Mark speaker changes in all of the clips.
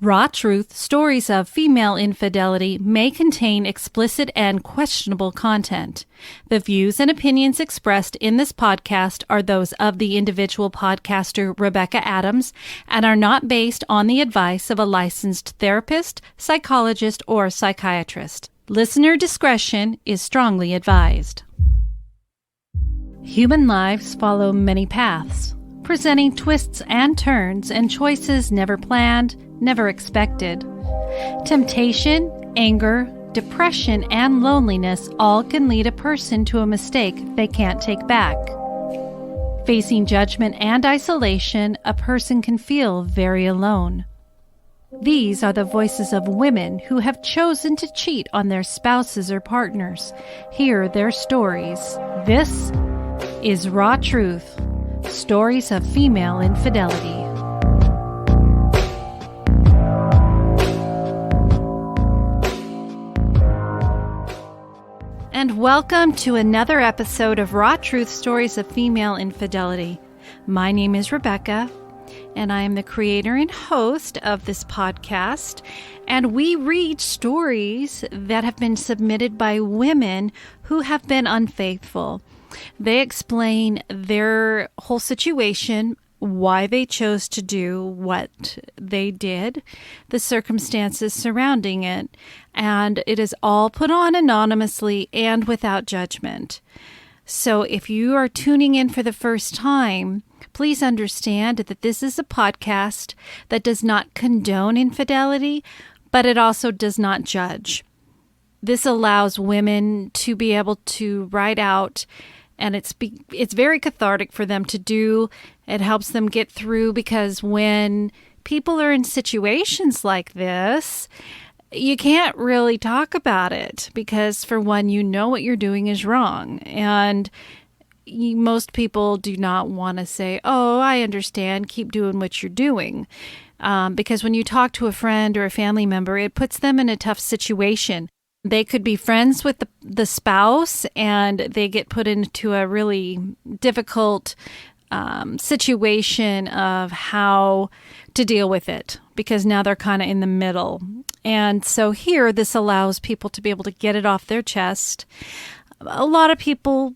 Speaker 1: Raw Truth Stories of Female Infidelity may contain explicit and questionable content. The views and opinions expressed in this podcast are those of the individual podcaster Rebecca Adams and are not based on the advice of a licensed therapist, psychologist, or psychiatrist. Listener discretion is strongly advised. Human lives follow many paths, presenting twists and turns and choices never planned, never expected. Temptation, anger, depression, and loneliness all can lead a person to a mistake they can't take back. Facing judgment and isolation, a person can feel very alone. These are the voices of women who have chosen to cheat on their spouses or partners. Hear their stories. This is Raw Truth, Stories of Female Infidelity. And welcome to another episode of Raw Truth Stories of Female Infidelity. My name is Rebecca, and I am the creator and host of this podcast. And we read stories that have been submitted by women who have been unfaithful. They explain their whole situation, why they chose to do what they did, the circumstances surrounding it, and it is all put on anonymously and without judgment. So if you are tuning in for the first time, please understand that this is a podcast that does not condone infidelity, but it also does not judge. This allows women to be able to write out, and it's very cathartic for them to do. It helps them get through, because when people are in situations like this, you can't really talk about it because, for one, you know what you're doing is wrong. And most people do not want to say, oh, I understand, keep doing what you're doing. Because when you talk to a friend or a family member, it puts them in a tough situation. They could be friends with the spouse, and they get put into a really difficult situation of how to deal with it, because now they're kind of in the middle. And so here, this allows people to be able to get it off their chest. A lot of people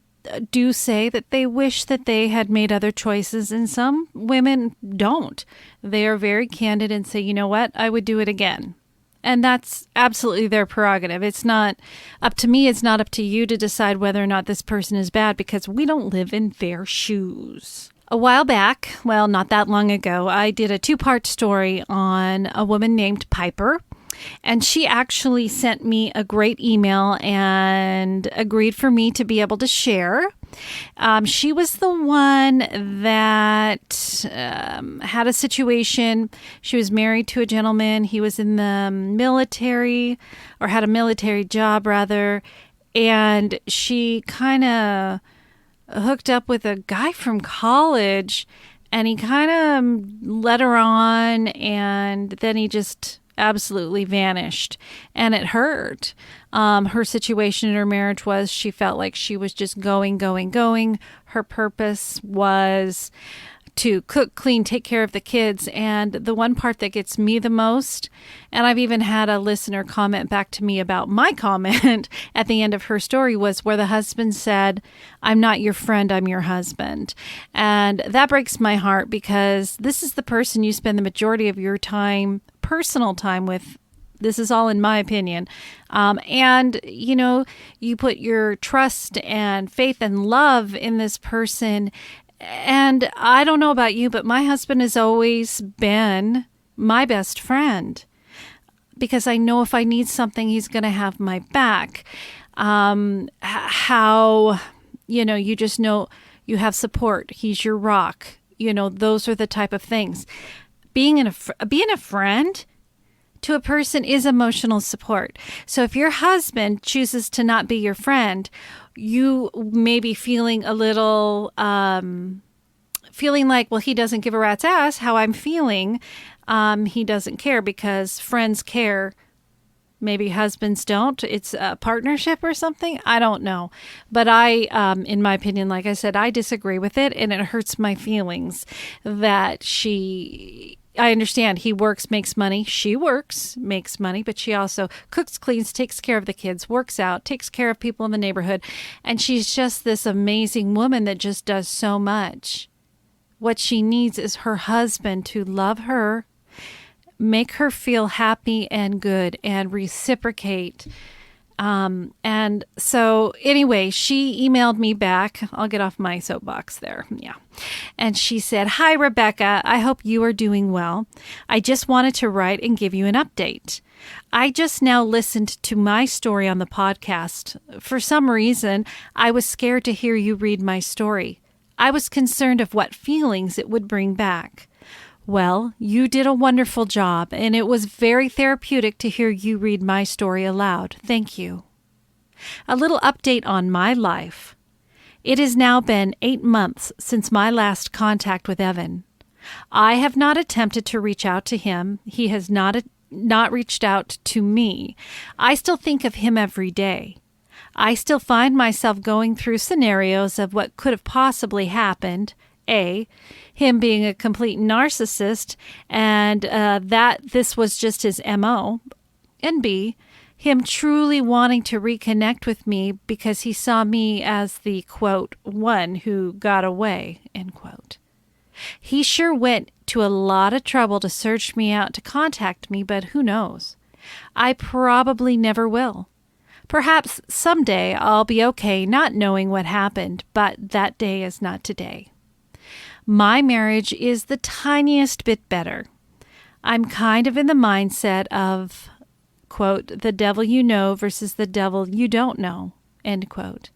Speaker 1: do say that they wish that they had made other choices, and some women don't. They are very candid and say, you know what, I would do it again. And that's absolutely their prerogative. It's not up to me. It's not up to you to decide whether or not this person is bad, because we don't live in their shoes. A while back, well, not that long ago, I did a 2-part story on a woman named Piper. And she actually sent me a great email and agreed for me to be able to share. She was the one that had a situation. She was married to a gentleman. He was in the military, or had a military job rather. And she kind of hooked up with a guy from college, and he kind of led her on, and then he just absolutely vanished, and it hurt. Her situation in her marriage was she felt like she was just going. Her purpose was to cook, clean, take care of the kids. And the one part that gets me the most, and I've even had a listener comment back to me about my comment at the end of her story, was where the husband said, "I'm not your friend, I'm your husband." And that breaks my heart, because this is the person you spend the majority of your time, personal time with. This is all in my opinion. And, you put your trust and faith and love in this person. And I don't know about you, but my husband has always been my best friend, because I know if I need something, he's going to have my back. You just know you have support. He's your rock. Those are the type of things. Being a friend to a person is emotional support. So if your husband chooses to not be your friend, you may be feeling a little, feeling like, well, he doesn't give a rat's ass how I'm feeling. He doesn't care, because friends care. Maybe husbands don't. It's a partnership or something. I don't know. But in my opinion, like I said, I disagree with it, and it hurts my feelings that she I understand he works, makes money. She works, makes money, but she also cooks, cleans, takes care of the kids, works out, takes care of people in the neighborhood. And she's just this amazing woman that just does so much. What she needs is her husband to love her, make her feel happy and good, and reciprocate. And so anyway, she emailed me back. I'll get off my soapbox there. Yeah. And she said, "Hi, Rebecca. I hope you are doing well. I just wanted to write and give you an update. I just now listened to my story on the podcast. For some reason, I was scared to hear you read my story. I was concerned of what feelings it would bring back. Well, you did a wonderful job, and it was very therapeutic to hear you read my story aloud. Thank you. A little update on my life. It has now been 8 months since my last contact with Evan. I have not attempted to reach out to him. He has not reached out to me. I still think of him every day. I still find myself going through scenarios of what could have possibly happened. A, him being a complete narcissist and that this was just his MO. And B, him truly wanting to reconnect with me because he saw me as the, quote, one who got away, end quote. He sure went to a lot of trouble to search me out to contact me, but who knows? I probably never will. Perhaps someday I'll be okay not knowing what happened, but that day is not today. My marriage is the tiniest bit better. I'm kind of in the mindset of, quote, the devil you know versus the devil you don't know, end quote.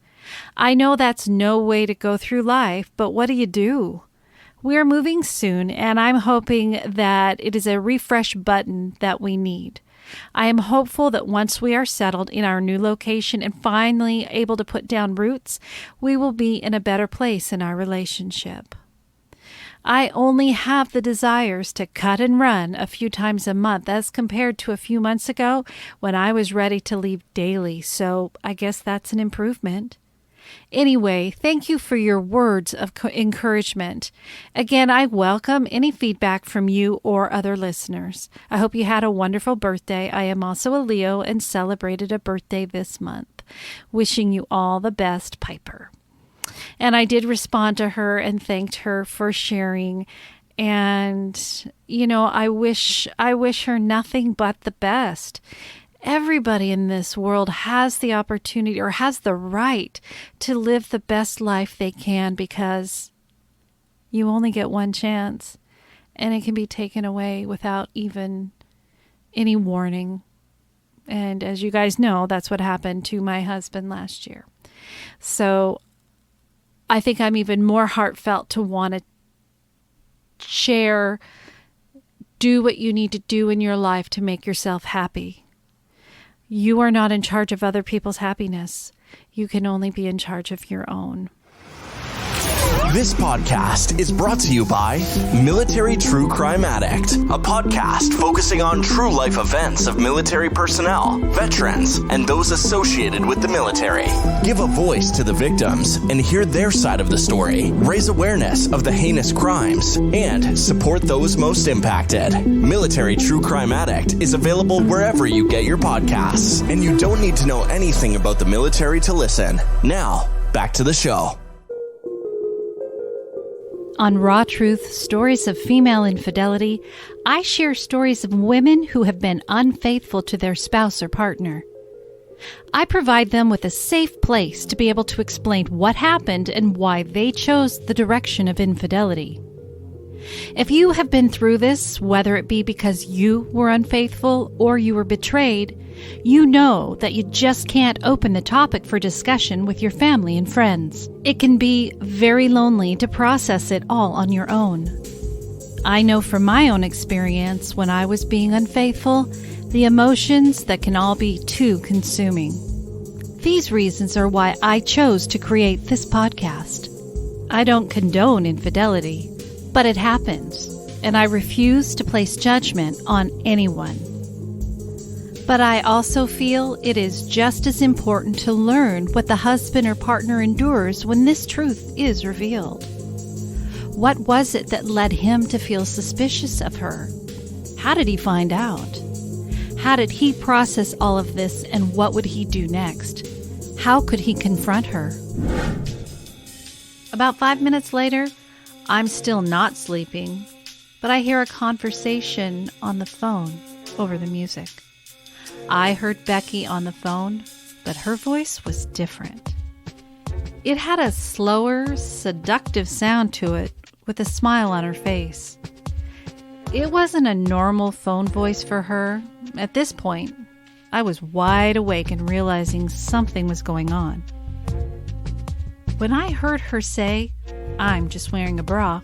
Speaker 1: I know that's no way to go through life, but what do you do? We're moving soon, and I'm hoping that it is a refresh button that we need. I am hopeful that once we are settled in our new location and finally able to put down roots, we will be in a better place in our relationship. I only have the desires to cut and run a few times a month as compared to a few months ago when I was ready to leave daily, so I guess that's an improvement. Anyway, thank you for your words of encouragement. Again, I welcome any feedback from you or other listeners. I hope you had a wonderful birthday. I am also a Leo and celebrated a birthday this month. Wishing you all the best, Piper." And I did respond to her and thanked her for sharing. And, I wish her nothing but the best. Everybody in this world has the opportunity or has the right to live the best life they can because you only get one chance and it can be taken away without even any warning. And as you guys know, that's what happened to my husband last year. So I think I'm even more heartfelt to want to share, do what you need to do in your life to make yourself happy. You are not in charge of other people's happiness. You can only be in charge of your own.
Speaker 2: This podcast is brought to you by Military True Crime Addict, a podcast focusing on true life events of military personnel, veterans, and those associated with the military. Give a voice to the victims and hear their side of the story, raise awareness of the heinous crimes, and support those most impacted. Military True Crime Addict is available wherever you get your podcasts, and you don't need to know anything about the military to listen. Now, back to the show.
Speaker 1: On Raw Truth, Stories of Female Infidelity, I share stories of women who have been unfaithful to their spouse or partner. I provide them with a safe place to be able to explain what happened and why they chose the direction of infidelity. If you have been through this, whether it be because you were unfaithful or you were betrayed, you know that you just can't open the topic for discussion with your family and friends. It can be very lonely to process it all on your own. I know from my own experience when I was being unfaithful, the emotions that can all be too consuming. These reasons are why I chose to create this podcast. I don't condone infidelity, but it happens, and I refuse to place judgment on anyone. But I also feel it is just as important to learn what the husband or partner endures when this truth is revealed. What was it that led him to feel suspicious of her? How did he find out? How did he process all of this, and what would he do next? How could he confront her? About 5 minutes later, I'm still not sleeping, but I hear a conversation on the phone over the music. I heard Becky on the phone, but her voice was different. It had a slower, seductive sound to it, with a smile on her face. It wasn't a normal phone voice for her. At this point, I was wide awake and realizing something was going on. When I heard her say, "I'm just wearing a bra,"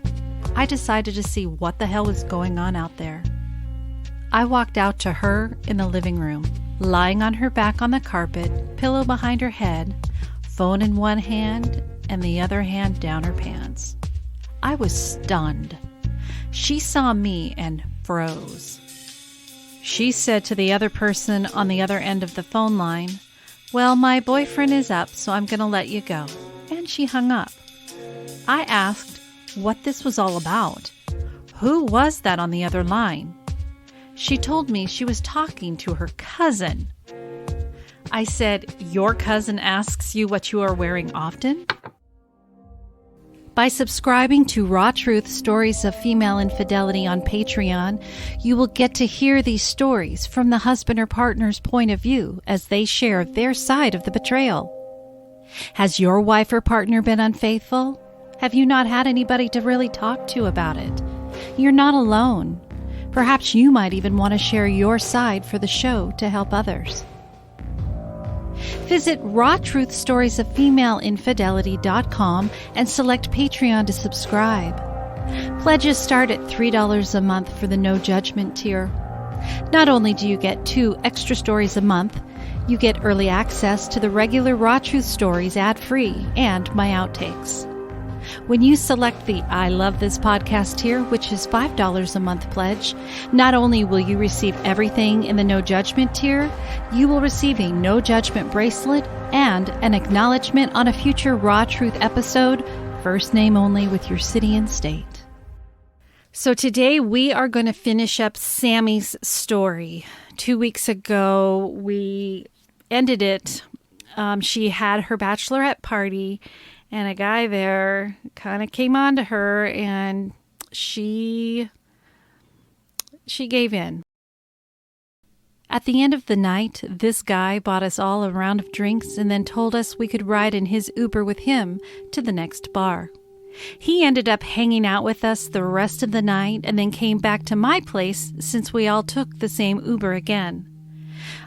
Speaker 1: I decided to see what the hell was going on out there. I walked out to her in the living room, lying on her back on the carpet, pillow behind her head, phone in one hand and the other hand down her pants. I was stunned. She saw me and froze. She said to the other person on the other end of the phone line, "Well, my boyfriend is up, so I'm going to let you go." And she hung up. I asked what this was all about. Who was that on the other line? She told me she was talking to her cousin. I said, "Your cousin asks you what you are wearing often?" By subscribing to Raw Truth Stories of Female Infidelity on Patreon, you will get to hear these stories from the husband or partner's point of view as they share their side of the betrayal. Has your wife or partner been unfaithful? Have you not had anybody to really talk to about it? You're not alone. Perhaps you might even want to share your side for the show to help others. Visit rawtruthstoriesofFemaleInfidelity.com and select Patreon to subscribe. Pledges start at $3 a month for the No Judgment tier. Not only do you get 2 extra stories a month, you get early access to the regular Raw Truth stories ad-free and my outtakes. When you select the I Love This Podcast tier, which is $5 a month pledge, not only will you receive everything in the No Judgment tier, you will receive a No Judgment bracelet and an acknowledgement on a future Raw Truth episode, first name only with your city and state. So today we are going to finish up Sammi's story. 2 weeks ago, we ended it. She had her bachelorette party, and a guy there kind of came on to her, and she gave in. At the end of the night, this guy bought us all a round of drinks and then told us we could ride in his Uber with him to the next bar. He ended up hanging out with us the rest of the night and then came back to my place since we all took the same Uber again.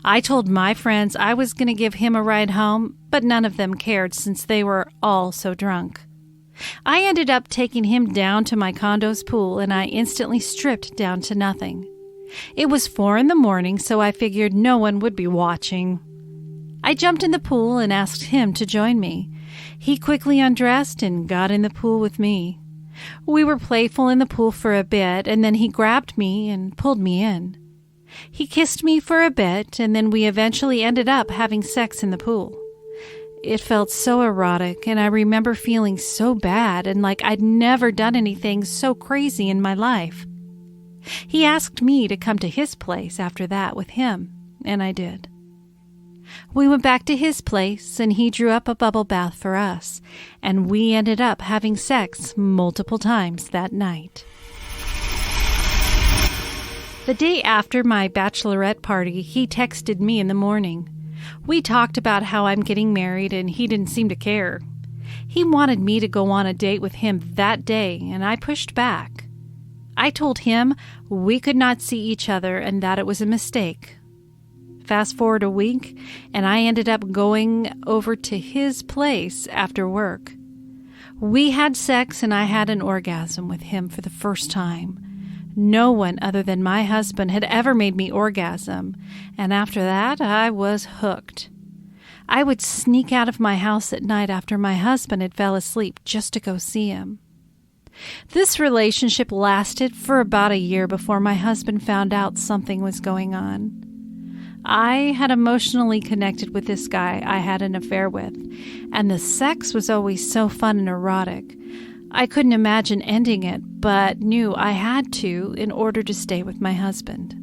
Speaker 1: I told my friends I was going to give him a ride home, but none of them cared since they were all so drunk. I ended up taking him down to my condo's pool, and I instantly stripped down to nothing. It was 4 a.m, so I figured no one would be watching. I jumped in the pool and asked him to join me. He quickly undressed and got in the pool with me. We were playful in the pool for a bit, and then he grabbed me and pulled me in. He kissed me for a bit, and then we eventually ended up having sex in the pool. It felt so erotic, and I remember feeling so bad and like I'd never done anything so crazy in my life. He asked me to come to his place after that with him, and I did. We went back to his place, and he drew up a bubble bath for us, and we ended up having sex multiple times that night. The day after my bachelorette party, he texted me in the morning. We talked about how I'm getting married, and he didn't seem to care. He wanted me to go on a date with him that day, and I pushed back. I told him we could not see each other and that it was a mistake. Fast forward a week, and I ended up going over to his place after work. We had sex, and I had an orgasm with him for the first time. No one other than my husband had ever made me orgasm, and after that, I was hooked. I would sneak out of my house at night after my husband had fell asleep just to go see him. This relationship lasted for about a year before my husband found out something was going on. I had emotionally connected with this guy I had an affair with, and the sex was always so fun and erotic. I couldn't imagine ending it, but knew I had to in order to stay with my husband.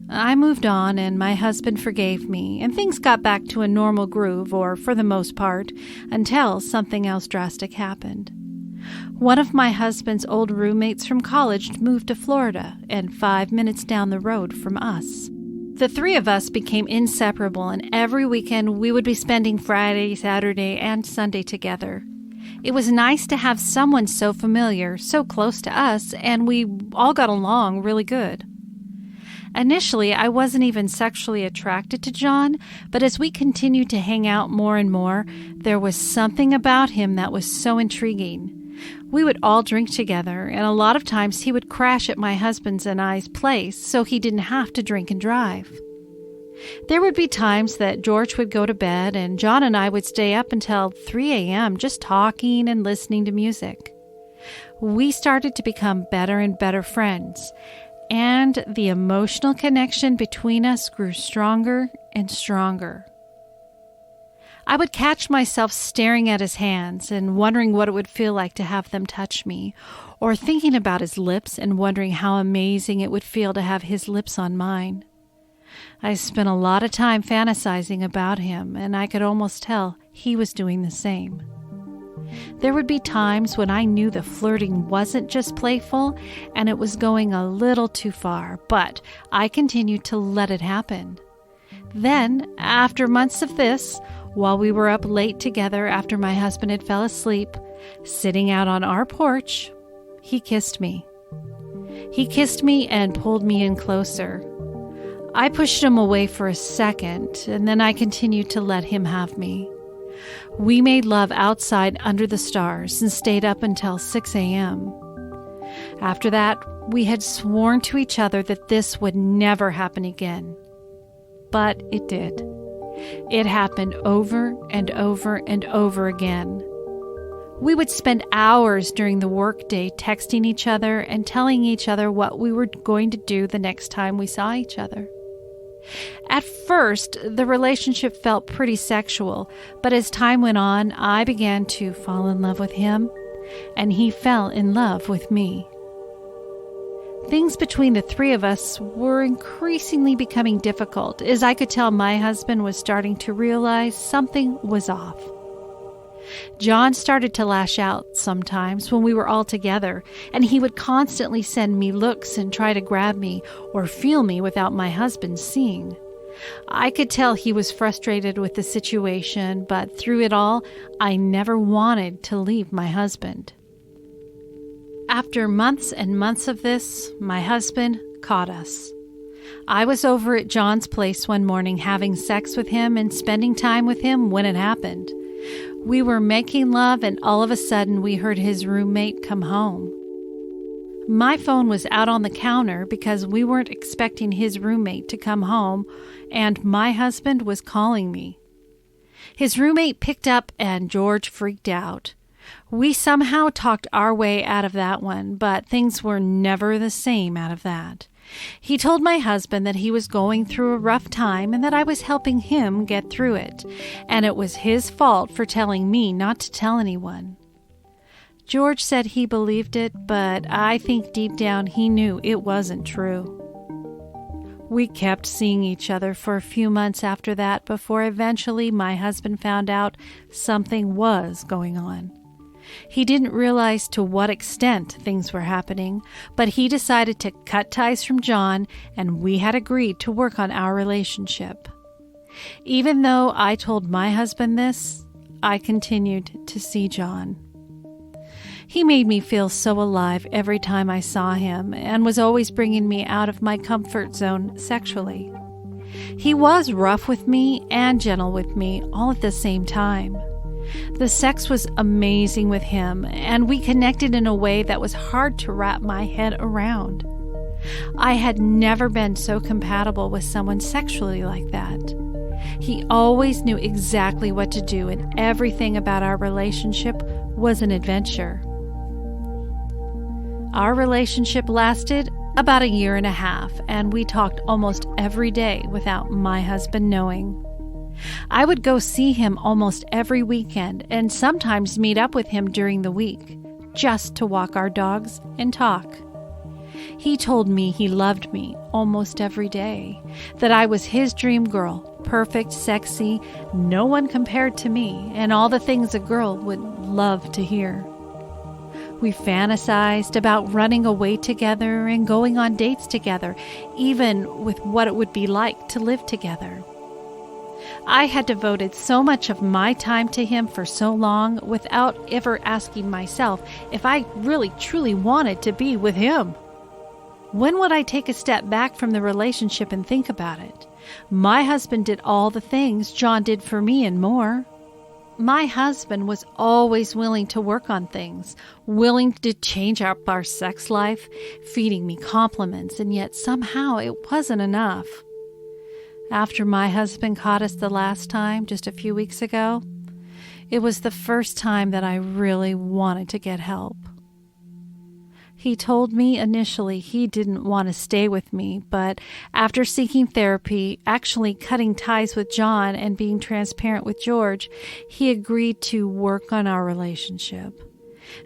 Speaker 1: I moved on, and my husband forgave me, and things got back to a normal groove, or for the most part, until something else drastic happened. One of my husband's old roommates from college moved to Florida, and 5 minutes down the road from us. The three of us became inseparable, and every weekend we would be spending Friday, Saturday, and Sunday together. It was nice to have someone so familiar, so close to us, and we all got along really good. Initially, I wasn't even sexually attracted to John, but as we continued to hang out more and more, there was something about him that was so intriguing. We would all drink together, and a lot of times he would crash at my husband's and I's place so he didn't have to drink and drive. There would be times that George would go to bed, and John and I would stay up until 3 a.m. just talking and listening to music. We started to become better and better friends, and the emotional connection between us grew stronger and stronger. I would catch myself staring at his hands and wondering what it would feel like to have them touch me, or thinking about his lips and wondering how amazing it would feel to have his lips on mine. I spent a lot of time fantasizing about him, and I could almost tell he was doing the same. There would be times when I knew the flirting wasn't just playful and it was going a little too far, but I continued to let it happen. Then, after months of this, while we were up late together after my husband had fell asleep, sitting out on our porch, he kissed me. He kissed me and pulled me in closer. I pushed him away for a second, and then I continued to let him have me. We made love outside under the stars and stayed up until 6 a.m. After that, we had sworn to each other that this would never happen again. But it did. It happened over and over and over again. We would spend hours during the workday texting each other and telling each other what we were going to do the next time we saw each other. At first, the relationship felt pretty sexual, but as time went on, I began to fall in love with him, and he fell in love with me. Things between the three of us were increasingly becoming difficult, as I could tell my husband was starting to realize something was off. John started to lash out sometimes when we were all together, and he would constantly send me looks and try to grab me or feel me without my husband seeing. I could tell he was frustrated with the situation, but through it all, I never wanted to leave my husband. After months and months of this, my husband caught us. I was over at John's place one morning having sex with him and spending time with him when it happened. We were making love, and all of a sudden we heard his roommate come home. My phone was out on the counter because we weren't expecting his roommate to come home, and my husband was calling me. His roommate picked up, and George freaked out. We somehow talked our way out of that one, but things were never the same out of that. He told my husband that he was going through a rough time and that I was helping him get through it, and it was his fault for telling me not to tell anyone. George said he believed it, but I think deep down he knew it wasn't true. We kept seeing each other for a few months after that before eventually my husband found out something was going on. He didn't realize to what extent things were happening, but he decided to cut ties from John, and we had agreed to work on our relationship. Even though I told my husband this, I continued to see John. He made me feel so alive every time I saw him and was always bringing me out of my comfort zone sexually. He was rough with me and gentle with me all at the same time. The sex was amazing with him, and we connected in a way that was hard to wrap my head around. I had never been so compatible with someone sexually like that. He always knew exactly what to do, and everything about our relationship was an adventure. Our relationship lasted about 1.5 years, and we talked almost every day without my husband knowing. I would go see him almost every weekend and sometimes meet up with him during the week, just to walk our dogs and talk. He told me he loved me almost every day, that I was his dream girl, perfect, sexy, no one compared to me, and all the things a girl would love to hear. We fantasized about running away together and going on dates together, even with what it would be like to live together. I had devoted so much of my time to him for so long without ever asking myself if I really truly wanted to be with him. When would I take a step back from the relationship and think about it? My husband did all the things John did for me and more. My husband was always willing to work on things, willing to change up our sex life, feeding me compliments, and yet somehow it wasn't enough. After my husband caught us the last time, just a few weeks ago, it was the first time that I really wanted to get help. He told me initially he didn't want to stay with me, but after seeking therapy, actually cutting ties with John, and being transparent with George, he agreed to work on our relationship.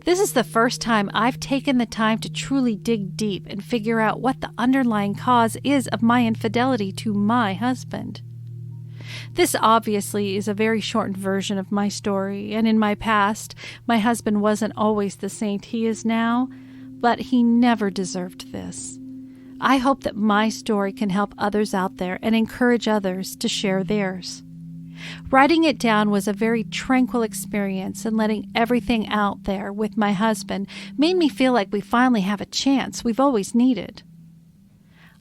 Speaker 1: This is the first time I've taken the time to truly dig deep and figure out what the underlying cause is of my infidelity to my husband. This obviously is a very shortened version of my story, and in my past, my husband wasn't always the saint he is now, but he never deserved this. I hope that my story can help others out there and encourage others to share theirs. Writing it down was a very tranquil experience, and letting everything out there with my husband made me feel like we finally have a chance we've always needed.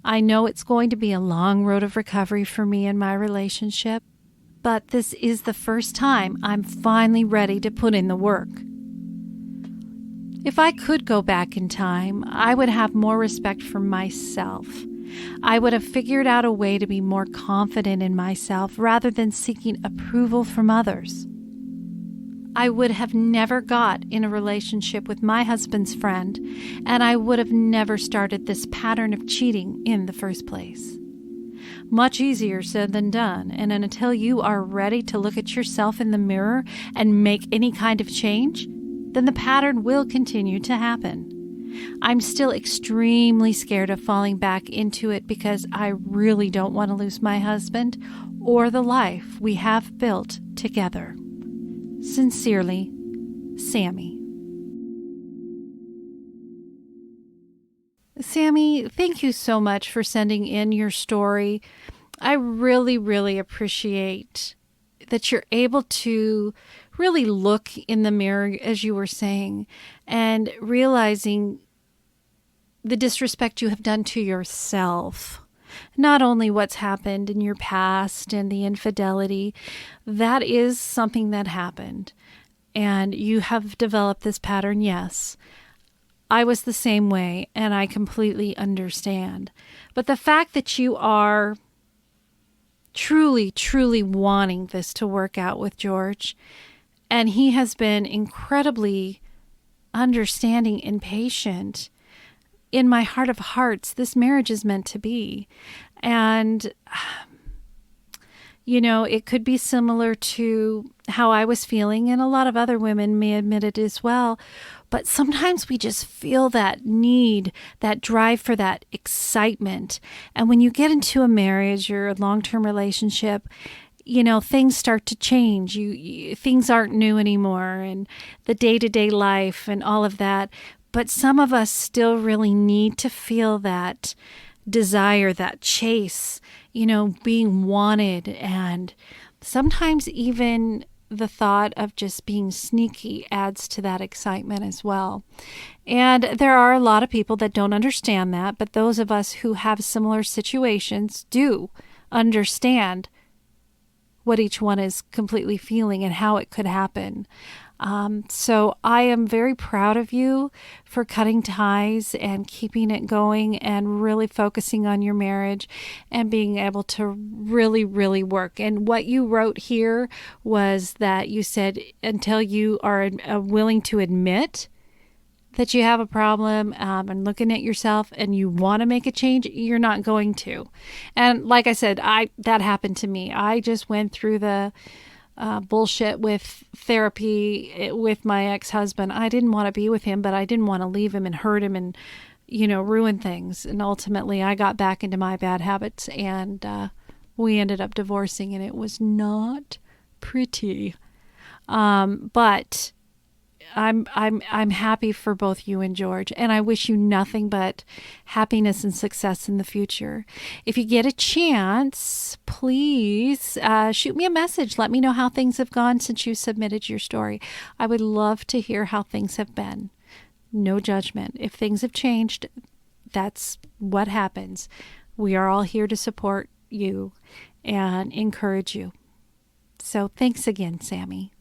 Speaker 1: I know it's going to be a long road of recovery for me and my relationship, but this is the first time I'm finally ready to put in the work. If I could go back in time, I would have more respect for myself. I would have figured out a way to be more confident in myself rather than seeking approval from others. I would have never got in a relationship with my husband's friend, and I would have never started this pattern of cheating in the first place. Much easier said than done, and until you are ready to look at yourself in the mirror and make any kind of change, then the pattern will continue to happen. I'm still extremely scared of falling back into it because I really don't want to lose my husband or the life we have built together. Sincerely, Sammi. Sammi, thank you so much for sending in your story. I really, really appreciate that you're able to really look in the mirror, as you were saying, and realizing the disrespect you have done to yourself. Not only what's happened in your past and the infidelity, that is something that happened. And you have developed this pattern, yes. I was the same way, and I completely understand. But the fact that you are truly, truly wanting this to work out with George, and he has been incredibly understanding and patient. In my heart of hearts, this marriage is meant to be. And, it could be similar to how I was feeling, and a lot of other women may admit it as well. But sometimes we just feel that need, that drive for that excitement. And when you get into a marriage or a long-term relationship, things start to change. Things aren't new anymore, and the day-to-day life and all of that. But some of us still really need to feel that desire, that chase, being wanted. And sometimes even the thought of just being sneaky adds to that excitement as well. And there are a lot of people that don't understand that, but those of us who have similar situations do understand what each one is completely feeling and how it could happen. So I am very proud of you for cutting ties and keeping it going and really focusing on your marriage and being able to really, really work. And what you wrote here was that you said until you are willing to admit that you have a problem and looking at yourself and you want to make a change, you're not going to. And like I said, that happened to me. I just went through the bullshit with therapy with my ex-husband. I didn't want to be with him, but I didn't want to leave him and hurt him and, ruin things. And ultimately, I got back into my bad habits, and we ended up divorcing, and it was not pretty. But I'm happy for both you and George, and I wish you nothing but happiness and success in the future. If you get a chance, please shoot me a message. Let me know how things have gone since you submitted your story. I would love to hear how things have been. No judgment. If things have changed, that's what happens. We are all here to support you and encourage you. So thanks again, Sammi.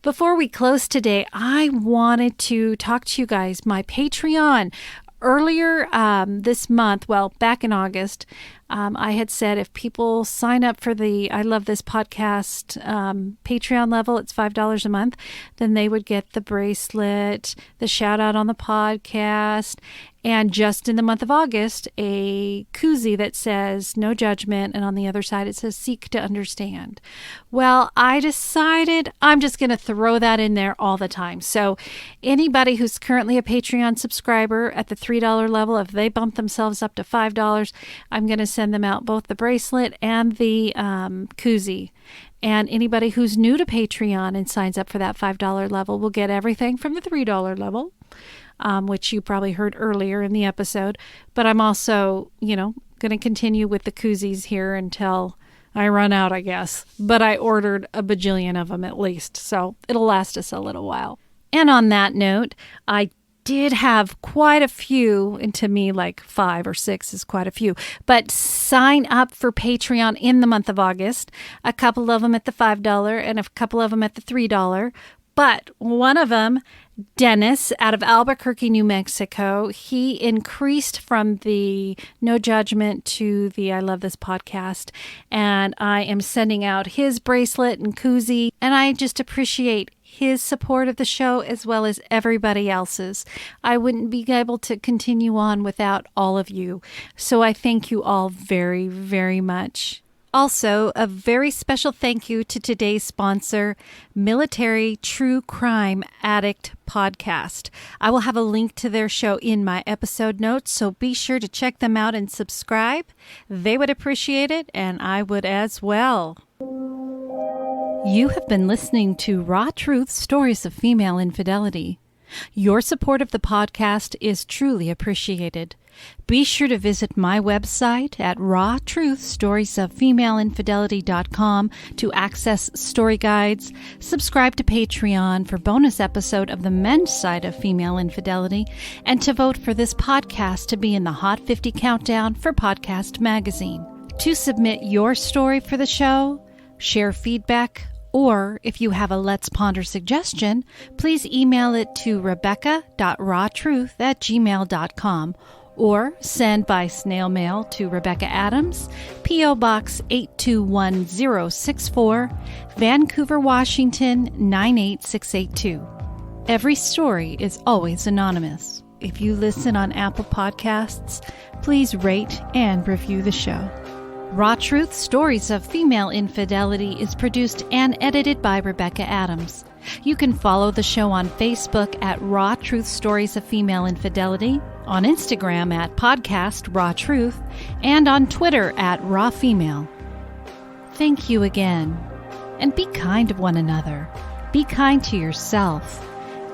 Speaker 1: Before we close today, I wanted to talk to you guys. My Patreon, earlier this month, back in August, I had said if people sign up for the I Love This Podcast Patreon level, it's $5 a month, then they would get the bracelet, the shout out on the podcast, and just in the month of August, a koozie that says no judgment, and on the other side it says seek to understand. Well, I decided I'm just going to throw that in there all the time. So anybody who's currently a Patreon subscriber at the $3 level, if they bump themselves up to $5, I'm going to send them out both the bracelet and the koozie. And anybody who's new to Patreon and signs up for that $5 level will get everything from the $3 level. Which you probably heard earlier in the episode. But I'm also, going to continue with the koozies here until I run out, I guess. But I ordered a bajillion of them at least, so it'll last us a little while. And on that note, I did have quite a few, and to me, like 5 or 6 is quite a few, but sign up for Patreon in the month of August. A couple of them at the $5 and a couple of them at the $3. But one of them, Dennis, out of Albuquerque, New Mexico, he increased from the No Judgment to the I Love This Podcast. And I am sending out his bracelet and koozie. And I just appreciate his support of the show as well as everybody else's. I wouldn't be able to continue on without all of you. So I thank you all very, very much. Also, a very special thank you to today's sponsor, Military True Crime Addict Podcast. I will have a link to their show in my episode notes, so be sure to check them out and subscribe. They would appreciate it, and I would as well. You have been listening to Raw Truth Stories of Female Infidelity. Your support of the podcast is truly appreciated. Be sure to visit my website at rawtruthstoriesoffemaleinfidelity.com to access story guides, subscribe to Patreon for bonus episode of the men's side of female infidelity, and to vote for this podcast to be in the Hot 50 Countdown for Podcast Magazine. To submit your story for the show, share feedback, or if you have a Let's Ponder suggestion, please email it to rebecca.rawtruth@gmail.com or send by snail mail to Rebecca Adams, P.O. Box 821064, Vancouver, Washington 98682. Every story is always anonymous. If you listen on Apple Podcasts, please rate and review the show. Raw Truth Stories of Female Infidelity is produced and edited by Rebecca Adams. You can follow the show on Facebook at Raw Truth Stories of Female Infidelity, on Instagram at Podcast Raw Truth, and on Twitter at Raw Female. Thank you again, and be kind to one another. Be kind to yourself,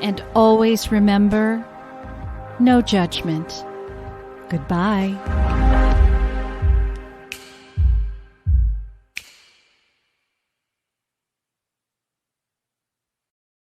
Speaker 1: and always remember, no judgment. Goodbye.